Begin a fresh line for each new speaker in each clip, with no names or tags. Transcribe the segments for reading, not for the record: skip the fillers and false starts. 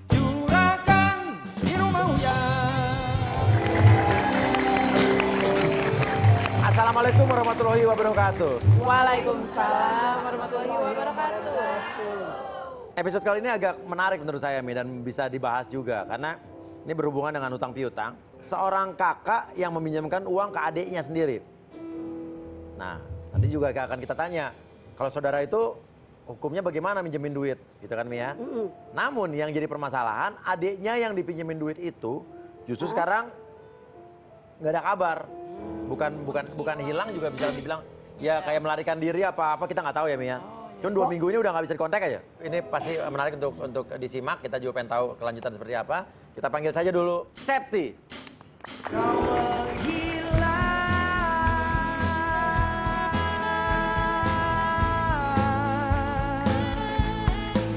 Juragan di rumah hujan. Assalamualaikum warahmatullahi wabarakatuh.
Waalaikumsalam warahmatullahi wabarakatuh.
Episode kali ini agak menarik menurut saya Mi, dan bisa dibahas juga karena ini berhubungan dengan utang piutang. Seorang kakak yang meminjamkan uang ke adiknya sendiri. Nah, nanti juga akan kita tanya, kalau saudara itu hukumnya bagaimana minjemin duit, gitu kan Mi ya? Namun yang jadi permasalahan, adiknya yang dipinjemin duit itu justru sekarang nggak ada kabar. Bukan hilang, juga bisa dibilang ya kayak melarikan diri apa kita nggak tahu ya Mi ya. Cuma 2 minggu ini udah nggak bisa dikontak aja. Ini pasti menarik untuk disimak. Kita juga pengen tahu kelanjutan seperti apa. Kita panggil saja dulu Septi.
Kau menghilang,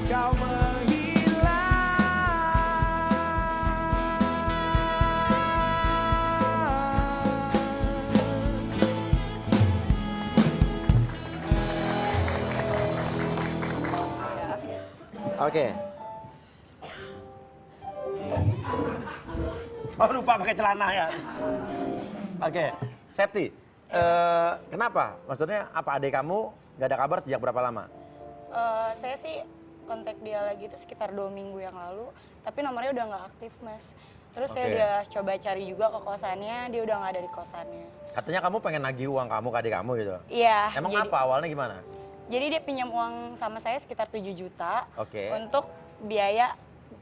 kau menghilang.
Oke. Oh, lupa pakai celana ya. Oke, Septi. Kenapa? Maksudnya apa adik kamu nggak ada kabar sejak berapa lama?
Saya sih kontak dia lagi itu sekitar 2 minggu yang lalu, tapi nomornya udah nggak aktif Mas. Terus saya
Oke.
udah coba cari juga ke kosannya, dia udah nggak ada di kosannya.
Katanya kamu pengen nagih uang kamu ke adik kamu gitu.
Iya.
Emang
jadi,
apa awalnya gimana?
Jadi dia pinjam uang sama saya sekitar 7 juta
Oke.
untuk biaya.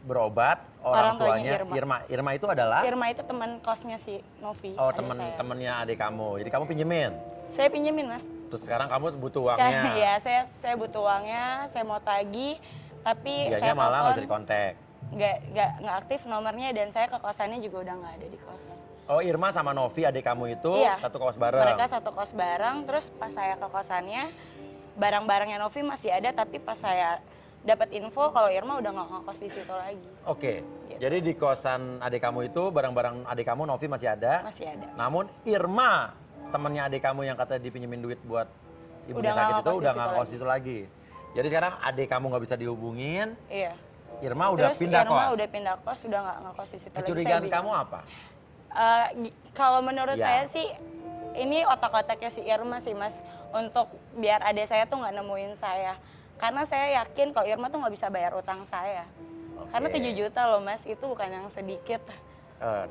Berobat orang
Orang tuanya
tuanya
Irma.
Irma. Irma itu adalah
Irma itu teman kosnya si Novi.
oh
adik saya.
temen-temennya adik kamu. Jadi kamu pinjemin.
Saya pinjemin Mas.
Terus sekarang kamu butuh uangnya.
Iya, saya butuh uangnya, saya mau tagih, tapi
Dianya
saya
malah nggak bisa
telepon,
dikontak.
nggak aktif nomornya, dan saya ke kosannya juga udah nggak ada di kosan.
Oh, Irma sama Novi adik kamu itu
Iya.
satu kos bareng.
Mereka satu kos bareng, terus pas saya ke kosannya, barang-barangnya Novi masih ada, tapi pas saya dapat info kalau Irma udah nggak ngekos di situ lagi.
Oke.
Gitu.
Jadi di kosan adik kamu itu barang-barang adik kamu Novi masih ada.
Masih ada.
Namun Irma, temennya adik kamu yang katanya dipinjemin duit buat ibunya
Udah nggak
sakit itu
ngekos di
udah
situ
nggak ngekos
lagi.
situ lagi. Jadi sekarang adik kamu nggak bisa dihubungin.
Iya.
Irma udah
Terus
pindah
Irma
kos.
udah pindah kos, udah nggak ngekos di situ lagi.
Kecurigaan
Saya
kamu
bingung.
apa?
Kalau menurut
Ya.
saya sih ini otak-otaknya si Irma sih Mas, untuk biar adik saya tuh nggak nemuin saya. Karena saya yakin kalau Irma tuh nggak bisa bayar utang saya. Karena 7 juta loh Mas, itu bukan yang sedikit.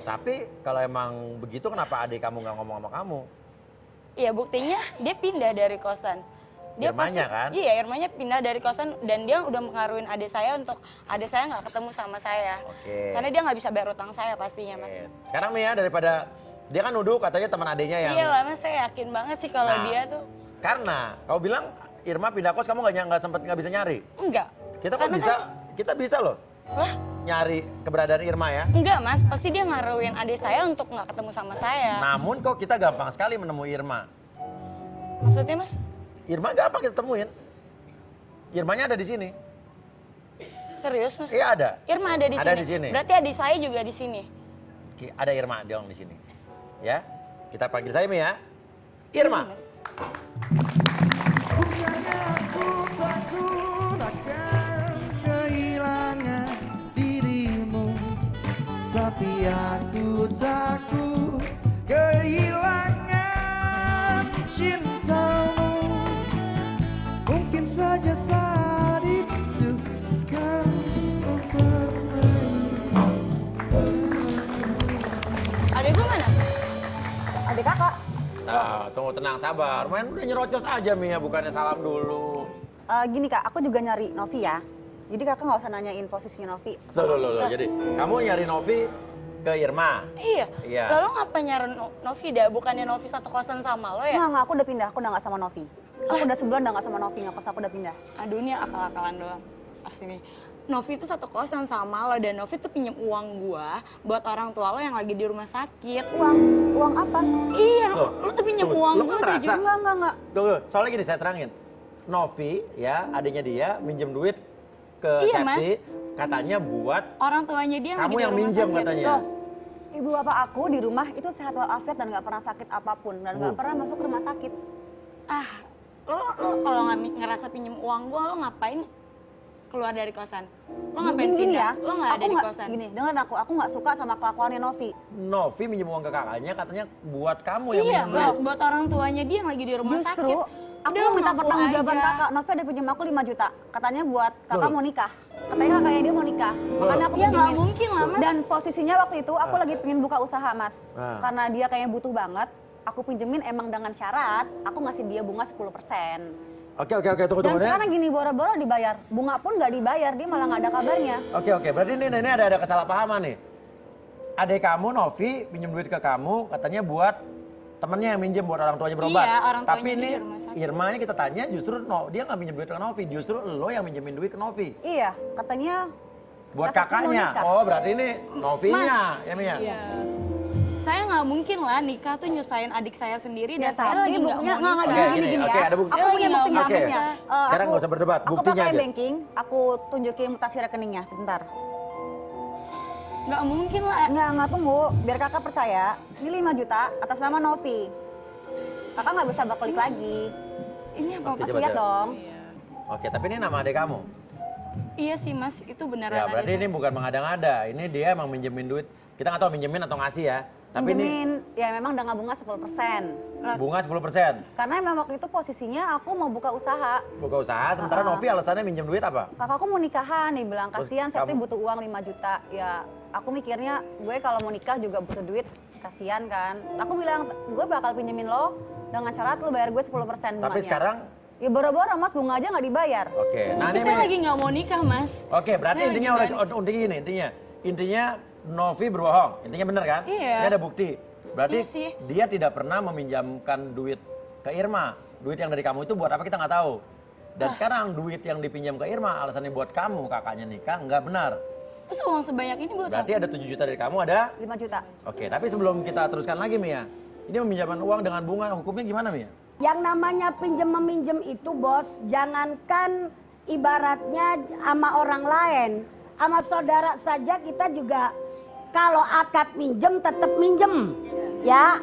Tapi kalau emang begitu kenapa adik kamu nggak ngomong sama kamu?
Iya, buktinya dia pindah dari kosan.
Irmanya kan?
Iya, Irmanya pindah dari kosan dan dia udah mengaruhin adik saya untuk adik saya nggak ketemu sama saya.
Oke.
Karena dia nggak bisa bayar utang saya pastinya Mas.
Sekarang nih ya, daripada dia kan nuduh katanya teman adiknya yang
Iya lah Mas, saya yakin banget sih kalau
Nah.
dia tuh
karena kau bilang Irma pindah kos, kamu nggak bisa nyari.
enggak.
Kita kok
Karena
bisa, kita bisa loh
Lah,
nyari keberadaan Irma ya.
enggak Mas, pasti dia ngaruhin adik saya untuk nggak ketemu sama saya.
Namun kok kita gampang sekali menemui Irma.
Maksudnya Mas?
Irma gampang kita temuin. Irmanya ada di sini.
Serius Mas?
Iya ada.
Irma ada di
Ada
sini.
di sini.
Berarti adik saya juga di sini.
Ada Irma dong di sini. Ya, kita panggil saya Mi ya. Irma.
Bukannya aku takut akan kehilangan dirimu, tapi aku takut kehilangan cintamu. Mungkin saja saat itu kau
Adik gue mana? Adik kakak.
Nah, tunggu tenang sabar. Main udah nyerocos aja Mi ya, bukannya salam dulu.
Gini kak, aku juga nyari Novi ya. Jadi kakak nggak usah nanyain posisinya Novi.
Loh. Jadi kamu nyari Novi ke Irma.
Iya.
Iya.
Lalu ngapa nyari Novi dah? Bukannya Novi satu kosan sama lo ya?
Nggak, aku udah pindah, aku udah nggak sama Novi. Aku udah sebulan udah nggak sama Novi, nggak kos aku udah pindah.
Aduh, ini akal-akalan doang. Asli nih. Novi itu satu kosan sama lo, dan Novi tuh pinjam uang gua buat orang tua lo yang lagi di rumah sakit.
Uang apa?
Iya,
Loh,
lo tuh pinjam
tunggu,
uang
lo
gua
nggak
7
ngerasa?
Enggak.
Tunggu, soalnya gini saya terangin. Novi ya, adiknya dia minjem duit ke
Iya,
Septi, katanya buat
orang tuanya dia
kamu
lagi di
yang
rumah
minjem
sakit.
katanya.
Loh, Ibu bapak aku di rumah itu sehat walafiat dan nggak pernah sakit apapun dan nggak pernah masuk rumah sakit.
Ah, lo kalau nggak ngerasa pinjem uang gue, lo ngapain keluar dari kosan? Lo ngapain
Gini
pindah?
ya,
Lo nggak ada
aku
di
nggak-
kosan.
Gini, dengar aku nggak suka sama kelakuannya Novi.
Novi minjem uang ke kakaknya, katanya buat kamu yang
Iya,
minjem
mas,
duit.
buat orang tuanya dia yang lagi di rumah
Justru
sakit.
aku
Udah, lo
minta
ngaku
pertanggungjawaban
aja.
kakak. Novi ada pinjam aku 5 juta. Katanya buat kakak
Loh.
mau nikah. Katanya kakaknya dia mau nikah. Makanya aku
Ya nggak
pinjemin.
mungkin lah, mas.
Dan posisinya waktu itu aku lagi pengen buka usaha, Mas.
Ah.
Karena dia kayaknya butuh banget. Aku pinjemin emang dengan syarat aku ngasih dia bunga 10%.
Oke, tunggu
Dan
ya.
sekarang gini boro-boro dibayar. Bunga pun nggak dibayar, dia malah nggak ada kabarnya.
Oke, berarti ini ada kesalahpahaman nih. Adik kamu Novi pinjem duit ke kamu, katanya buat temennya yang minjem buat orang tuanya berobat.
Iya, orang
Tapi
tuanya
ini
di rumah sakit.
Irma yang kita tanya justru dia nggak minjem duit ke Novi, justru lo yang minjemin duit ke Novi.
Iya, katanya
Buat
salah satu mau
kakaknya.
nikah.
Oh, berarti ini Novinya, ya Mia?
Iya. Saya nggak mungkin lah nikah tuh nyusahin adik saya sendiri
Ya,
dan saya
tapi
lagi nggak
buktinya
mau
nggak
nikah.
Oke,
gini
gini,
ya.
oke, ada bukti.
Aku punya
Oke.
buktinya,
Oke.
buktinya.
Sekarang nggak usah berdebat,
Aku
buktinya
pakai
aja.
banking, aku tunjukin mutasi rekeningnya sebentar.
Nggak mungkin lah.
Nggak tunggu, biar kakak percaya. Ini 5 juta atas nama Novi. Kakak nggak bisa balik lagi.
Ini apa?
Oke,
Pasti
coba,
lihat
coba.
dong.
Oke, tapi ini nama adik kamu.
Iya sih mas, itu beneran
Ya,
ada
berarti
saya.
ini bukan mengada-ngada. Ini dia emang minjemin duit. Kita nggak tahu minjemin atau ngasih ya. Tapi ini
Pinjemin, ya memang dengan bunga 10%.
bunga 10%.
Karena memang waktu itu posisinya aku mau buka usaha.
Buka usaha, sementara Novi alasannya minjem duit apa?
Kakakku mau nikahan nih, bilang
Terus
kasihan Septi
kamu-
butuh uang 5 juta. Ya aku mikirnya gue kalau mau nikah juga butuh duit, kasihan kan. Aku bilang gue bakal pinjemin lo dengan syarat lo bayar gue 10% bunganya.
Tapi sekarang,
Ya boro-boro mas, bunga aja nggak dibayar.
oke. Nah
Tapi
ini
saya
Mi.
lagi nggak mau nikah mas.
Oke, berarti
Saya
intinya
lagi
intinya Novi berbohong. Intinya benar kan?
Iya.
Ini ada bukti. Berarti
Iya sih.
dia tidak pernah meminjamkan duit ke Irma. Duit yang dari kamu itu buat apa kita nggak tahu. Dan sekarang duit yang dipinjam ke Irma alasannya buat kamu kakaknya nikah nggak benar.
Terus uang sebanyak ini buat
Berarti
apa?
ada 7 juta dari kamu, ada.
5 juta.
Oke, tapi sebelum kita teruskan lagi Mia. Ini meminjamkan uang dengan bunga, hukumnya gimana Mia?
Yang namanya pinjem meminjem itu bos, jangankan ibaratnya sama orang lain, sama saudara saja kita juga kalau akad minjem tetap minjem, ya.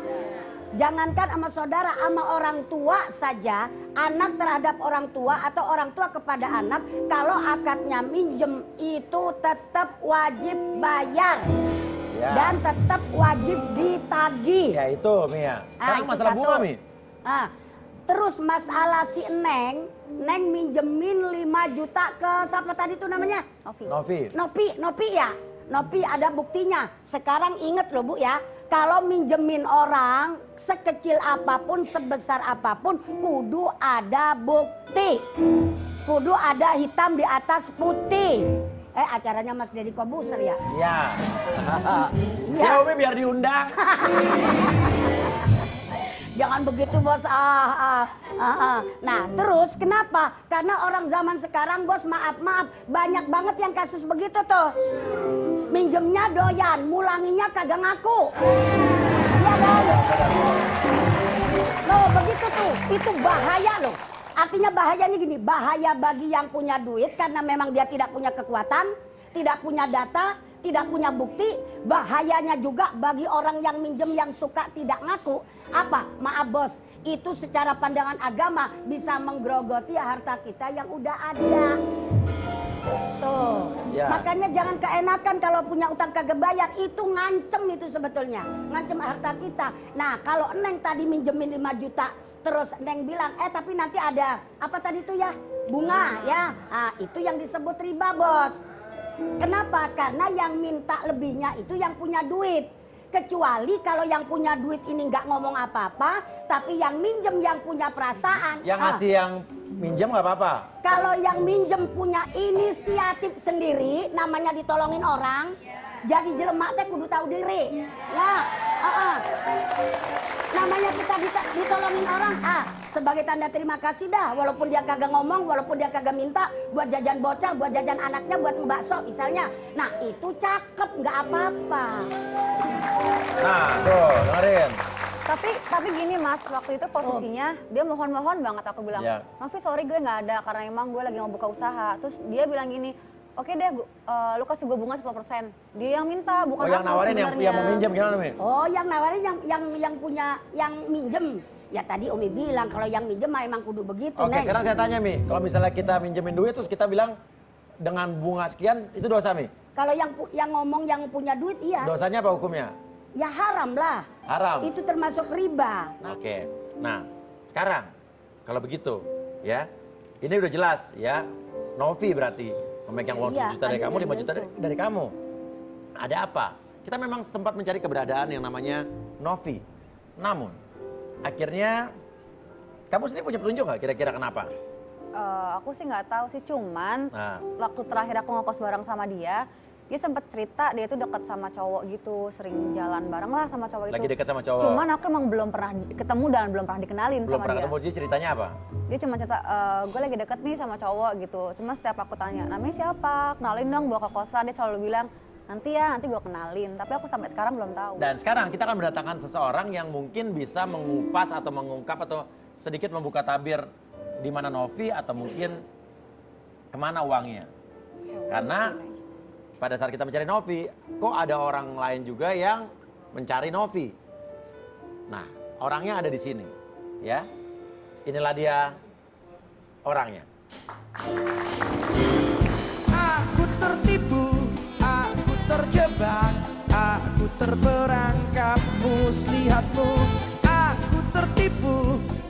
Jangankan sama saudara, sama orang tua saja, anak terhadap orang tua atau orang tua kepada anak, kalau akadnya minjem itu tetap wajib bayar
Ya.
dan tetap wajib ditagih.
Ya itu Mia. Sekarang
itu
masalah
satu.
bunga Mi.
Ah, terus masalah si Neng minjemin 5 juta ke siapa tadi tuh namanya?
Novi.
Nopi ya. Nopi ada buktinya. Sekarang inget loh Bu ya, kalau minjemin orang sekecil apapun, sebesar apapun, kudu ada bukti. Kudu ada hitam di atas putih. Acaranya Mas Deddy Kobuser ya?
Ya.
Iya.
Ya Umi biar diundang.
Jangan begitu bos. Nah terus kenapa? Karena orang zaman sekarang bos, maaf banyak banget yang kasus begitu tuh. Minjemnya doyan, mulanginya kagak ngaku. Iya kan? Loh begitu tuh, itu bahaya loh. Artinya bahayanya gini, bahaya bagi yang punya duit karena memang dia tidak punya kekuatan, tidak punya data, tidak punya bukti. Bahayanya juga bagi orang yang minjem yang suka tidak ngaku. Apa? Maaf bos, itu secara pandangan agama bisa menggerogoti harta kita yang udah ada. Tuh,
Ya.
makanya jangan keenakan kalau punya utang kagak bayar, itu ngancem itu sebetulnya, ngancem harta kita. Nah kalau Neng tadi minjemin 5 juta, terus Neng bilang, tapi nanti ada apa tadi tuh ya, bunga ya, itu yang disebut riba bos. Kenapa? Karena yang minta lebihnya itu yang punya duit. Kecuali kalau yang punya duit ini nggak ngomong apa-apa, tapi yang minjem yang punya perasaan.
Yang ngasih yang minjem nggak apa-apa.
Kalau yang minjem punya inisiatif sendiri, namanya ditolongin orang, jadi jelema teh kudu tahu diri. Ya, namanya kita ditolongin orang, sebagai tanda terima kasih dah. Walaupun dia kagak ngomong, walaupun dia kagak minta, buat jajan bocah, buat jajan anaknya, buat ngebakso misalnya. Nah itu cakep, nggak apa-apa.
Nah, tuh dengerin.
Tapi gini mas, waktu itu posisinya dia mohon-mohon banget, aku bilang,
Ya.
Novi sorry gue nggak ada karena emang gue lagi mau buka usaha. Terus dia bilang gini, oke deh, lu kasih gue bunga 10%. Dia yang minta, bukan
Oh yang
aku
nawarin yang
sebenarnya.
mau minjem gimana Mi?
Oh, yang nawarin yang punya yang minjem. Ya tadi Umi bilang kalau yang minjem mah emang kudu begitu,
Oke
Neng.
sekarang saya tanya Mi, kalau misalnya kita minjemin duit terus kita bilang dengan bunga sekian itu dosa Mi?
Kalau yang ngomong yang punya duit iya.
Dosanya apa hukumnya?
Ya haram lah.
Haram.
Itu termasuk riba.
Oke, nah sekarang kalau begitu ya, ini udah jelas ya, Novi berarti memegang uang
Iya,
7 juta dari
ada
kamu, 5
yang
juta
itu.
dari kamu. Ada apa? Kita memang sempat mencari keberadaan yang namanya Novi. Namun, akhirnya kamu sendiri punya petunjuk nggak kira-kira kenapa?
Aku sih nggak tahu sih, cuman
Nah.
waktu terakhir aku ngekos bareng sama dia sempet cerita dia tuh dekat sama cowok gitu, sering jalan bareng lah sama cowok itu.
Lagi dekat sama cowok?
Cuman aku emang belum pernah ketemu dan belum pernah dikenalin
Belum
sama
pernah
dia.
ketemu, jadi ceritanya apa?
Dia cuma cerita, gue lagi deket nih sama cowok gitu. Cuma setiap aku tanya, namanya siapa? Kenalin dong, bawa ke kosan. Dia selalu bilang, nanti gue kenalin. Tapi aku sampai sekarang belum tahu.
Dan sekarang kita akan mendatangkan seseorang yang mungkin bisa mengupas atau mengungkap atau sedikit membuka tabir di mana Novi atau mungkin kemana uangnya. Karena pada saat kita mencari Novi, kok ada orang lain juga yang mencari Novi. Nah, orangnya ada di sini, ya. Inilah dia orangnya.
Aku tertipu, aku terjebak, aku terperangkap muslihatmu. Aku tertipu,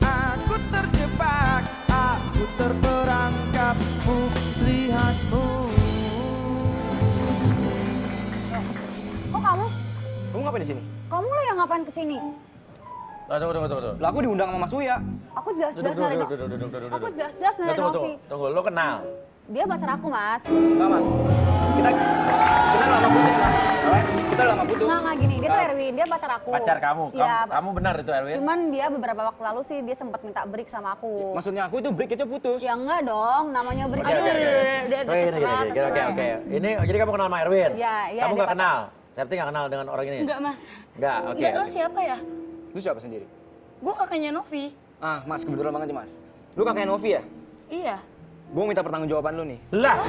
aku terjebak, aku terperangkap muslihatmu.
Kok kamu?
Kamu ngapain di sini?
Kamu lah yang ngapain kesini?
Tunggu.
Lah aku diundang sama Mas Uya.
Aku jelas-jelas dari Novi. Aku jelas-jelas dari Novi.
Tunggu, lo kenal?
Dia pacar aku, Mas.
Enggak Mas. Kita lama putus Mas. Kita lama putus.
Nggak gini. Dia tuh Erwin, dia pacar aku.
Pacar kamu?
Iya.
Kamu benar itu Erwin?
Cuman dia beberapa waktu lalu sih dia sempat minta break sama aku.
Maksudnya aku itu break itu putus.
Ya enggak dong, namanya break.
Oke,
Aduh,
oke.
udah terserah.
Oke. Ini jadi kamu kenal sama Erwin?
Iya, iya,
Kamu
dia
nggak
pacar.
kenal? Septi nggak kenal dengan orang ini?
Enggak mas.
Nggak, oke.
Enggak, lo siapa ya?
Lu siapa sendiri?
Gue kakaknya Novi.
Ah Mas, kebetulan banget nih Mas. Lu kakaknya Novi ya?
Iya.
Gue minta pertanggungjawaban lu nih.
Lah,